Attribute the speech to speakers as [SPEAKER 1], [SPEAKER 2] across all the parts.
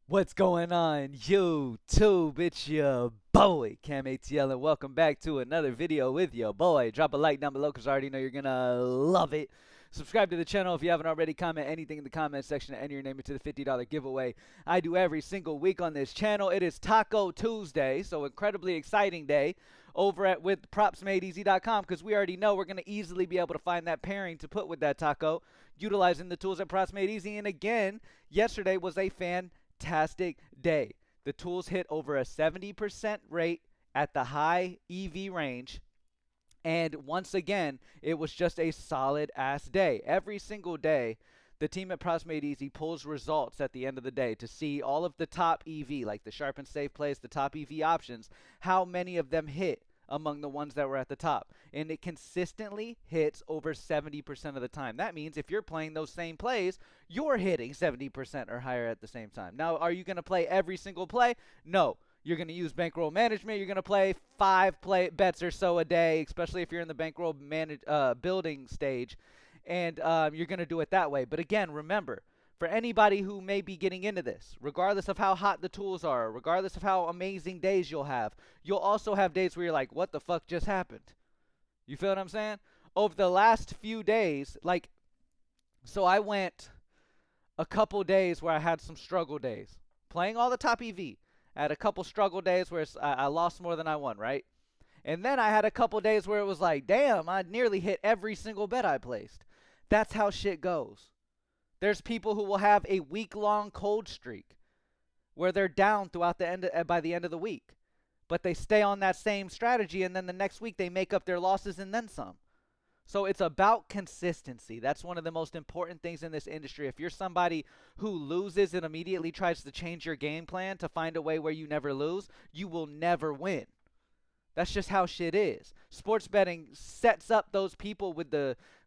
[SPEAKER 1] What's going on, YouTube? It's your boy, Cam ATL, and welcome back to another video with your boy. Drop a like down below because I already know you're going to love it. Subscribe to the channel if you haven't already. Comment anything in the comment section and enter your name into the $50 giveaway I do every single week on this channel. It is Taco Tuesday, so incredibly exciting day over at with propsmadeeasy.com because we already know we're going to easily be able to find that pairing to put with that taco utilizing the tools at Props Made Easy. And again, yesterday was a fantastic day. The tools hit over a 70% rate at the high EV range. And once again, it was just a solid ass day. Every single day, the team at Props Made Easy pulls results at the end of the day to see all of the top EV, like the sharp and safe plays, the top EV options, how many of them hit among the ones that were at the top. And it consistently hits over 70% of the time. That means if you're playing those same plays, you're hitting 70% or higher at the same time. Now, are you going to play every single play? No. You're going to use bankroll management. You're going to play 5 bets or so a day, especially if you're in the bankroll building stage. And you're going to do it that way. But again, remember, for anybody who may be getting into this, regardless of how hot the tools are, regardless of how amazing days you'll also have days where you're like, what the fuck just happened? You feel what I'm saying? Over the last few days, so I went a couple days where I had some struggle days. Playing all the top EV. I had a couple struggle days where I lost more than I won, right? And then I had a couple days where it was like, damn, I nearly hit every single bet I placed. That's how shit goes. There's people who will have a week-long cold streak where they're down throughout by the end of the week. But they stay on that same strategy, and then the next week they make up their losses and then some. So it's about consistency. That's one of the most important things in this industry. If you're somebody who loses and immediately tries to change your game plan to find a way where you never lose, you will never win. That's just how shit is. Sports betting sets up those people with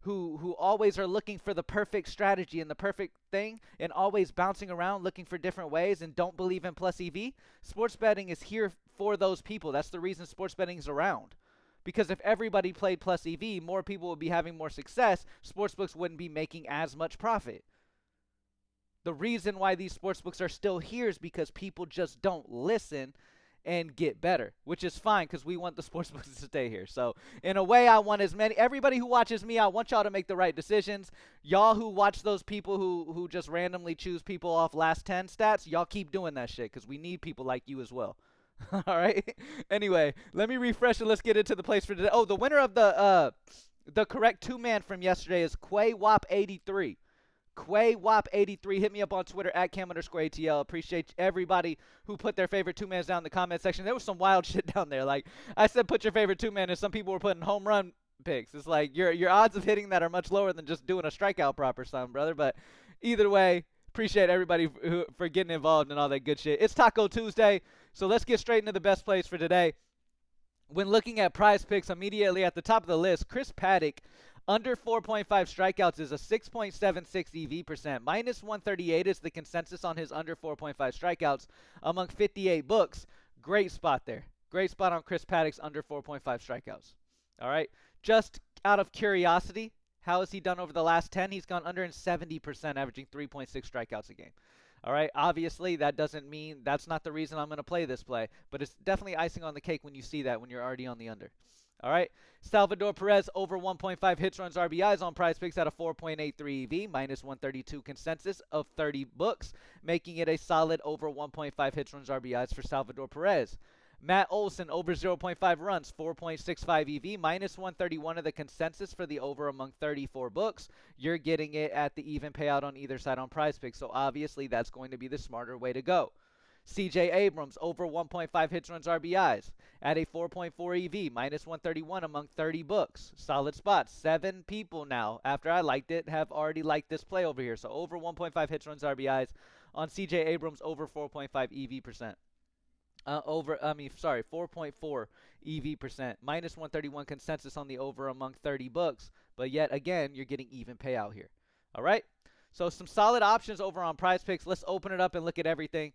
[SPEAKER 1] who always are looking for the perfect strategy and the perfect thing and always bouncing around looking for different ways and don't believe in plus EV. Sports betting is here for those people. That's the reason sports betting is around. Because if everybody played plus EV, more people would be having more success. Sportsbooks wouldn't be making as much profit. The reason why these sportsbooks are still here is because people just don't listen and get better, which is fine because we want the sportsbooks to stay here. So in a way, I want everybody who watches me, I want y'all to make the right decisions. Y'all who watch those people who just randomly choose people off last 10 stats, y'all keep doing that shit because we need people like you as well. All right. Anyway, let me refresh and let's get into the plays for today. Oh, the winner of the correct two-man from yesterday is QuayWop83. QuayWop83. Hit me up on Twitter at Cam_ATL. Appreciate everybody who put their favorite two-mans down in the comment section. There was some wild shit down there. Like I said, put your favorite two-man, and some people were putting home run picks. It's like your odds of hitting that are much lower than just doing a strikeout prop or something, brother. But either way, appreciate everybody for getting involved and all that good shit. It's Taco Tuesday, so let's get straight into the best plays for today. When looking at Prizepicks, immediately at the top of the list, Chris Paddock, under 4.5 strikeouts is a 6.76 EV percent. Minus 138 is the consensus on his under 4.5 strikeouts among 58 books. Great spot there. Great spot on Chris Paddock's under 4.5 strikeouts. All right. Just out of curiosity, how has he done over the last 10? He's gone under in 70%, averaging 3.6 strikeouts a game. All right, obviously that doesn't mean that's not the reason I'm going to play this play, but it's definitely icing on the cake when you see that when you're already on the under. All right, Salvador Perez over 1.5 hits, runs, RBIs on Prizepicks at a 4.83 EV, minus 132 consensus of 30 books, making it a solid over 1.5 hits, runs, RBIs for Salvador Perez. Matt Olson over 0.5 runs, 4.65 EV, minus 131 of the consensus for the over among 34 books. You're getting it at the even payout on either side on Prizepicks, so obviously that's going to be the smarter way to go. CJ Abrams over 1.5 hits, runs, RBIs at a 4.4 EV, minus 131 among 30 books. Solid spot. 7 people now, after I liked it, have already liked this play over here. So over 1.5 hits, runs, RBIs on CJ Abrams over 4.5 EV percent. 4.4 EV percent. Minus 131 consensus on the over among 30 books. But yet again, you're getting even payout here. All right. So some solid options over on Prizepicks. Let's open it up and look at everything.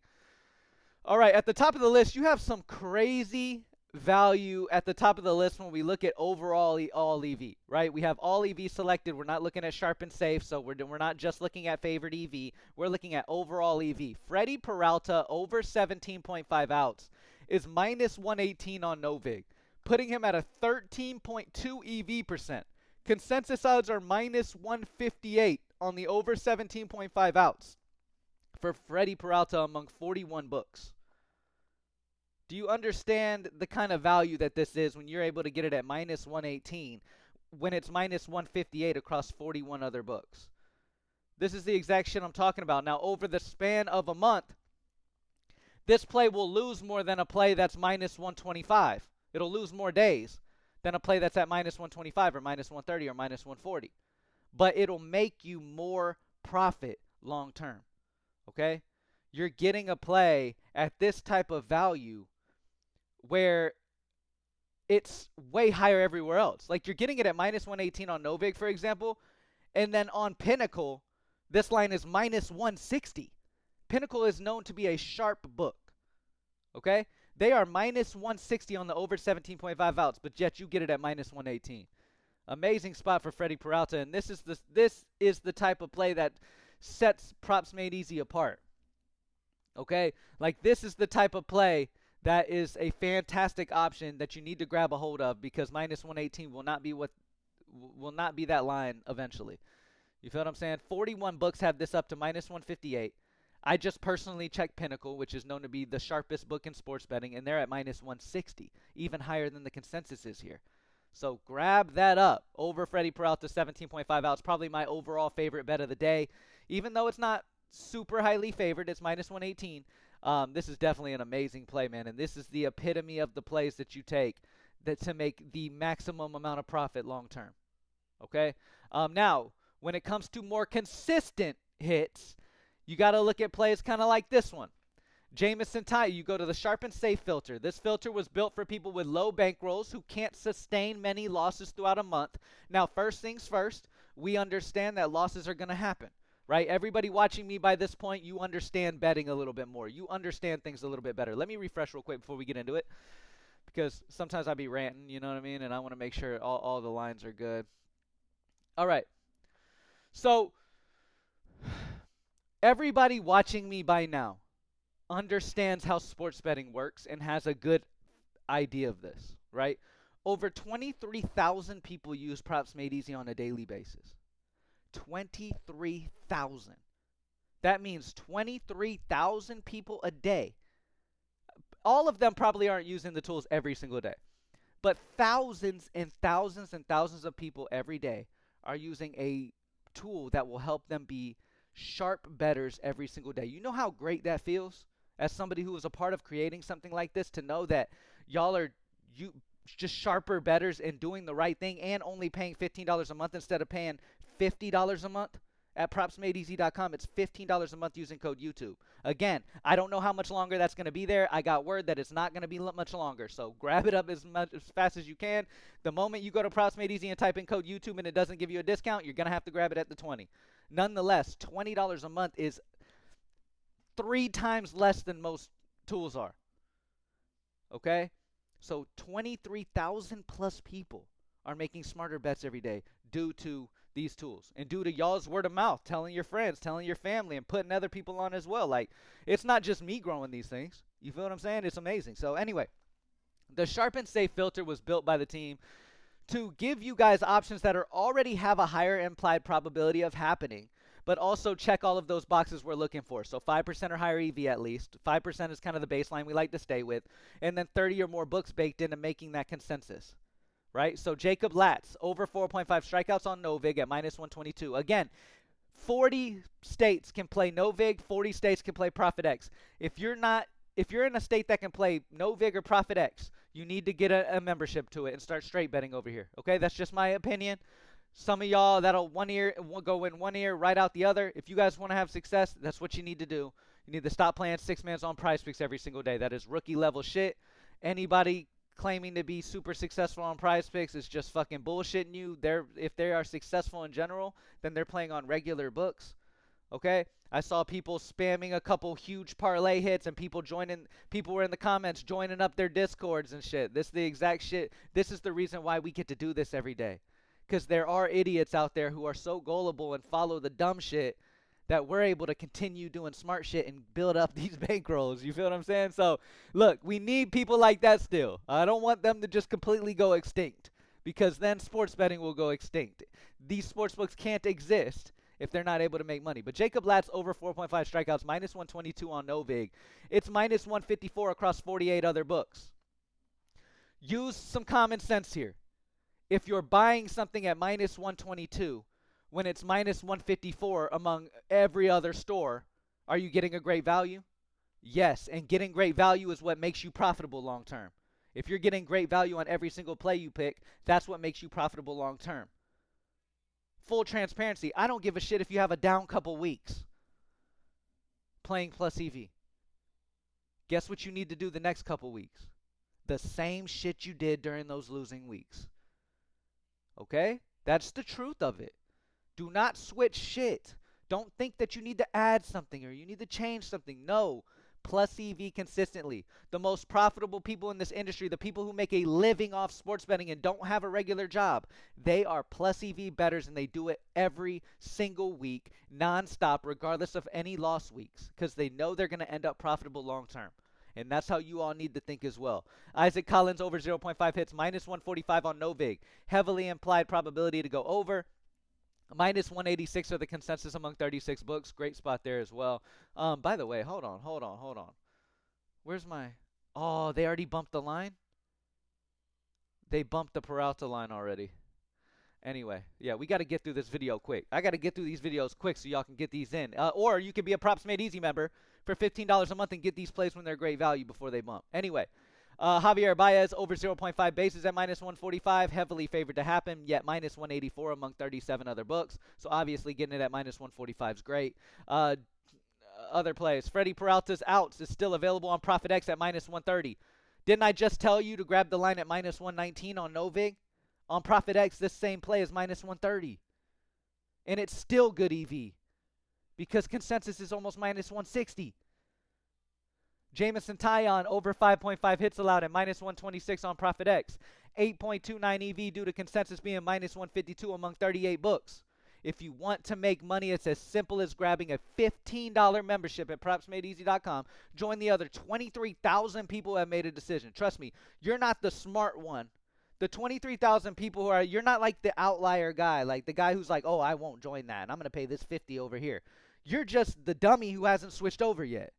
[SPEAKER 1] All right. At the top of the list, you have some crazy value at the top of the list when we look at overall all EV, right? We have all EV selected. We're not looking at sharp and safe, so we're not just looking at favored EV. We're looking at overall EV. Freddy Peralta over 17.5 outs is minus 118 on Novig, putting him at a 13.2 EV percent. Consensus odds are minus 158 on the over 17.5 outs for Freddy Peralta among 41 books. Do you understand the kind of value that this is when you're able to get it at minus 118 when it's minus 158 across 41 other books? This is the exact shit I'm talking about. Now, over the span of a month, this play will lose more than a play that's minus 125. It'll lose more days than a play that's at minus 125 or minus 130 or minus 140. But it'll make you more profit long term. Okay? You're getting a play at this type of value where it's way higher everywhere else. Like, you're getting it at minus 118 on Novig, for example, and then on Pinnacle, this line is minus 160. Pinnacle is known to be a sharp book, okay? They are minus 160 on the over 17.5 outs, but yet you get it at minus 118. Amazing spot for Freddy Peralta, and this is the type of play that sets Props Made Easy apart, okay? Like, this is the type of play that is a fantastic option that you need to grab a hold of, because minus 118 will not be that line eventually. You feel what I'm saying? 41 books have this up to minus 158. I just personally checked Pinnacle, which is known to be the sharpest book in sports betting, and they're at minus 160, even higher than the consensus is here. So grab that up over Freddy Peralta 17.5 outs. Probably my overall favorite bet of the day, even though it's not super highly favored. It's minus 118. This is definitely an amazing play, man, and this is the epitome of the plays that you take to make the maximum amount of profit long term. Okay? Now, when it comes to more consistent hits, you got to look at plays kind of like this one. Jameson Taillon, you go to the sharp and safe filter. This filter was built for people with low bankrolls who can't sustain many losses throughout a month. Now, first things first, we understand that losses are going to happen. Right? Everybody watching me by this point, you understand betting a little bit more. You understand things a little bit better. Let me refresh real quick before we get into it, because sometimes I be ranting, you know what I mean? And I want to make sure all the lines are good. All right. So, everybody watching me by now understands how sports betting works and has a good idea of this, right? Over 23,000 people use Props Made Easy on a daily basis. 23,000. That means 23,000 people a day. All of them probably aren't using the tools every single day, but thousands and thousands and thousands of people every day are using a tool that will help them be sharp bettors every single day. You know how great that feels as somebody who was a part of creating something like this, to know that y'all are just sharper bettors and doing the right thing, and only paying $15 a month instead of paying $50 a month at propsmadeeasy.com. It's $15 a month using code YouTube. Again, I don't know how much longer that's going to be there. I got word that it's not going to be much longer. So grab it up as fast as you can. The moment you go to Props Made Easy and type in code YouTube and it doesn't give you a discount, you're going to have to grab it at the 20. Nonetheless, $20 a month is 3 times less than most tools are. Okay? So 23,000 plus people are making smarter bets every day due to these tools, and due to y'all's word of mouth, telling your friends, telling your family, and putting other people on as well. Like, it's not just me growing these things. You feel what I'm saying? It's amazing. So anyway, the sharp and safe filter was built by the team to give you guys options that already have a higher implied probability of happening, but also check all of those boxes we're looking for. So 5% or higher EV at least. 5% is kind of the baseline we like to stay with. And then 30 or more books baked into making that consensus. Right? So Jacob Latz, over 4.5 strikeouts on Novig at minus 122. Again, 40 states can play Novig, 40 states can play Profit X. If you're in a state that can play Novig or Profit X, you need to get a membership to it and start straight betting over here. Okay? That's just my opinion. Some of y'all, that'll go in one ear, right out the other. If you guys want to have success, that's what you need to do. You need to stop playing 6-mans on Prizepicks every single day. That is rookie level shit. Anybody claiming to be super successful on Prizepicks is just fucking bullshitting you. If they are successful in general, then they're playing on regular books. Okay? I saw people spamming a couple huge parlay hits and people were in the comments joining up their discords and shit. This is the exact shit. This is the reason why we get to do this every day. Because there are idiots out there who are so gullible and follow the dumb shit that we're able to continue doing smart shit and build up these bankrolls. You feel what I'm saying? So, look, we need people like that still. I don't want them to just completely go extinct, because then sports betting will go extinct. These sports books can't exist if they're not able to make money. But Jacob Latz over 4.5 strikeouts, minus 122 on Novig. It's minus 154 across 48 other books. Use some common sense here. If you're buying something at minus 122 when it's minus 154 among every other store, are you getting a great value? Yes, and getting great value is what makes you profitable long term. If you're getting great value on every single play you pick, that's what makes you profitable long term. Full transparency, I don't give a shit if you have a down couple weeks playing plus EV. Guess what you need to do the next couple weeks? The same shit you did during those losing weeks. Okay? That's the truth of it. Do not switch shit. Don't think that you need to add something or you need to change something. No. Plus EV consistently. The most profitable people in this industry, the people who make a living off sports betting and don't have a regular job, they are plus EV bettors, and they do it every single week, nonstop, regardless of any loss weeks, because they know they're going to end up profitable long term. And that's how you all need to think as well. Isaac Collins over 0.5 hits, minus 145 on Novig. Heavily implied probability to go over. Minus 186 are the consensus among 36 books. Great spot there as well. By the way, hold on. Where's my... Oh, they already bumped the line? They bumped the Peralta line already. Anyway, yeah, we got to get through this video quick. I got to get through these videos quick so y'all can get these in. Or you can be a Props Made Easy member for $15 a month and get these plays when they're great value before they bump. Anyway, Javier Baez over 0.5 bases at minus 145, heavily favored to happen, yet minus 184 among 37 other books. So obviously getting it at minus 145 is great. Other plays, Freddy Peralta's outs is still available on ProfitX at minus 130. Didn't I just tell you to grab the line at minus 119 on Novig? On ProfitX, this same play is minus 130. And it's still good EV because consensus is almost minus 160. Jameson Taillon over 5.5 hits allowed at minus 126 on ProfitX. 8.29 EV due to consensus being minus 152 among 38 books. If you want to make money, it's as simple as grabbing a $15 membership at PropsMadeEasy.com. Join the other 23,000 people who have made a decision. Trust me, you're not the smart one. The 23,000 people who are, you're not like the outlier guy, like the guy who's like, oh, I won't join that, and I'm going to pay this 50 over here. You're just the dummy who hasn't switched over yet.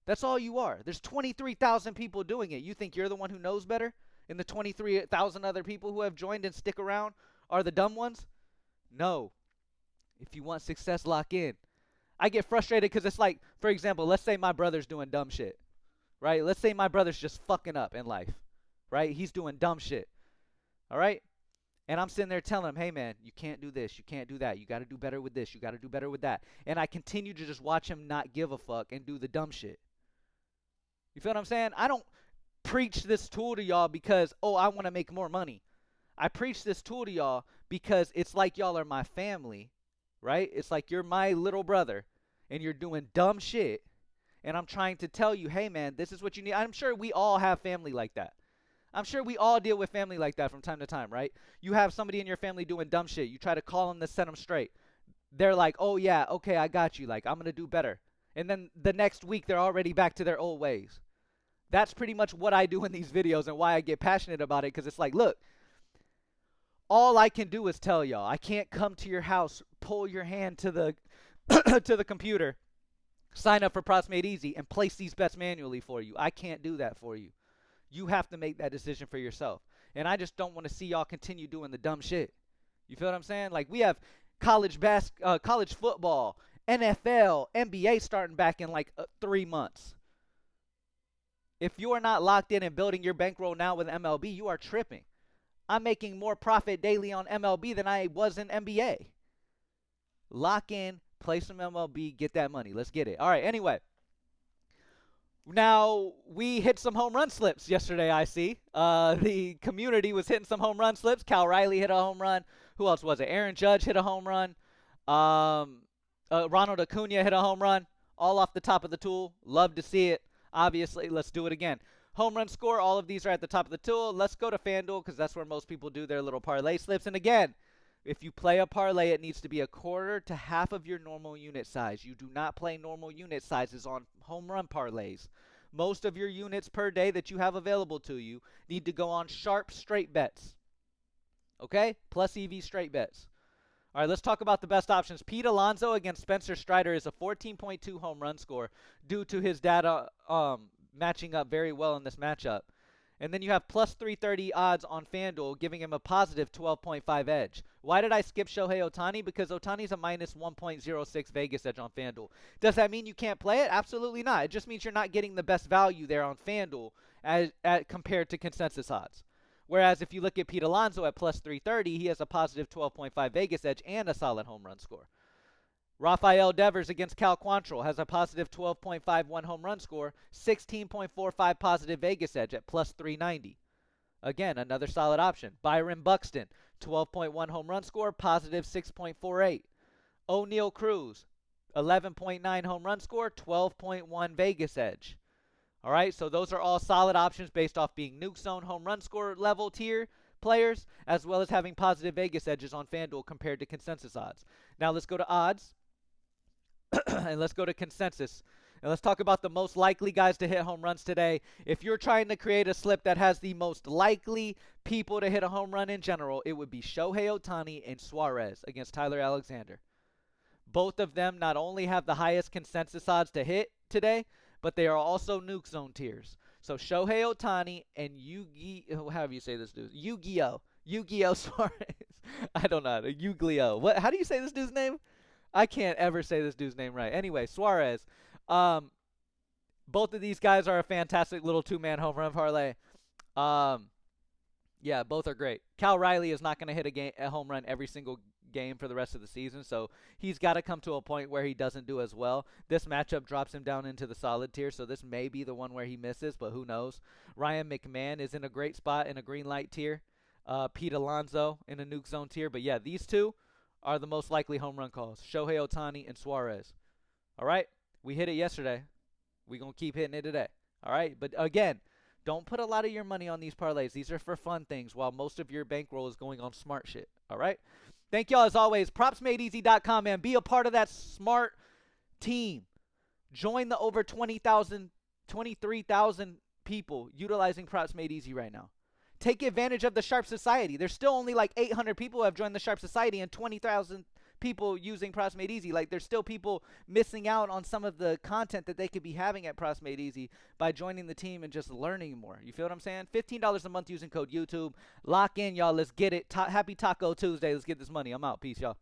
[SPEAKER 1] That's all you are. There's 23,000 people doing it. You think you're the one who knows better? And the 23,000 other people who have joined and stick around are the dumb ones? No. If you want success, lock in. I get frustrated because it's like, for example, let's say my brother's doing dumb shit, right? Let's say my brother's just fucking up in life, right? He's doing dumb shit, all right? And I'm sitting there telling him, hey, man, you can't do this. You can't do that. You got to do better with this. You got to do better with that. And I continue to just watch him not give a fuck and do the dumb shit. You feel what I'm saying? I don't preach this tool to y'all because, oh, I want to make more money. I preach this tool to y'all because it's like y'all are my family, right? It's like you're my little brother and you're doing dumb shit. And I'm trying to tell you, hey, man, this is what you need. I'm sure we all have family like that. I'm sure we all deal with family like that from time to time, right? You have somebody in your family doing dumb shit. You try to call them to set them straight. They're like, oh, yeah, okay, I got you. Like, I'm going to do better. And then the next week, they're already back to their old ways. That's pretty much what I do in these videos and why I get passionate about it, because it's like, look, all I can do is tell y'all. I can't come to your house, pull your hand to the to the computer, sign up for Props Made Easy, and place these bets manually for you. I can't do that for you. You have to make that decision for yourself. And I just don't want to see y'all continue doing the dumb shit. You feel what I'm saying? Like, we have college football, NFL, NBA starting back in like 3 months. If you are not locked in and building your bankroll now with MLB, you are tripping. I'm making more profit daily on MLB than I was in NBA. Lock in, play some MLB, get that money. Let's get it. All right, anyway. Now, we hit some home run slips yesterday, I see. The community was hitting some home run slips. Cal Riley hit a home run. Who else was it? Aaron Judge hit a home run. Ronald Acuna hit a home run, all off the top of the tool. Love to see it. Obviously, let's do it again. Home run score, all of these are at the top of the tool. Let's go to FanDuel because that's where most people do their little parlay slips. And again, if you play a parlay, it needs to be a quarter to half of your normal unit size. You do not play normal unit sizes on home run parlays. Most of your units per day that you have available to you need to go on sharp straight bets. Okay? Plus EV straight bets. All right, let's talk about the best options. Pete Alonso against Spencer Strider is a 14.2 home run score due to his data matching up very well in this matchup. And then you have plus 330 odds on FanDuel, giving him a positive 12.5 edge. Why did I skip Shohei Ohtani? Because Ohtani's a minus 1.06 Vegas edge on FanDuel. Does that mean you can't play it? Absolutely not. It just means you're not getting the best value there on FanDuel as compared to consensus odds. Whereas if you look at Pete Alonso at plus 330, he has a positive 12.5 Vegas edge and a solid home run score. Rafael Devers against Cal Quantrill has a positive 12.51 home run score, 16.45 positive Vegas edge at plus 390. Again, another solid option. Byron Buxton, 12.1 home run score, positive 6.48. O'Neal Cruz, 11.9 home run score, 12.1 Vegas edge. All right, so those are all solid options based off being nuke zone home run score level tier players, as well as having positive Vegas edges on FanDuel compared to consensus odds. Now let's go to odds. And let's go to consensus. And let's talk about the most likely guys to hit home runs today. If you're trying to create a slip that has the most likely people to hit a home run in general, it would be Shohei Ohtani and Suarez against Tyler Alexander. Both of them not only have the highest consensus odds to hit today, but they are also nuke zone tiers. So Shohei Ohtani and however you say this dude, Yu-Gi-Oh Suarez. I don't know. Yu-Gi-Oh. How do you say this dude's name? I can't ever say this dude's name right. Anyway, Suarez. Both of these guys are a fantastic little two-man home run parlay. Yeah, both are great. Cal Riley is not going to hit a home run every single game for the rest of the season, so he's got to come to a point where he doesn't do as well. This matchup drops him down into the solid tier, so this may be the one where he misses, but who knows. Ryan McMahon is in a great spot in a green light tier. Pete Alonso in a nuke zone tier. But yeah, these two are the most likely home run calls. Shohei Ohtani and Suarez. All right? We hit it yesterday. We're going to keep hitting it today. All right? But again, don't put a lot of your money on these parlays. These are for fun things while most of your bankroll is going on smart shit. All right? Thank y'all as always. PropsMadeEasy.com, man. Be a part of that smart team. Join the over 23,000 people utilizing Props Made Easy right now. Take advantage of the Sharp Society. There's still only like 800 people who have joined the Sharp Society and 20,000 people using Props Made Easy. Like, there's still people missing out on some of the content that they could be having at Props Made Easy by joining the team and just learning more. You feel what I'm saying? $15 a month using code YouTube. Lock in, y'all. Let's get it. Happy Taco Tuesday. Let's get this money. I'm out. Peace, y'all.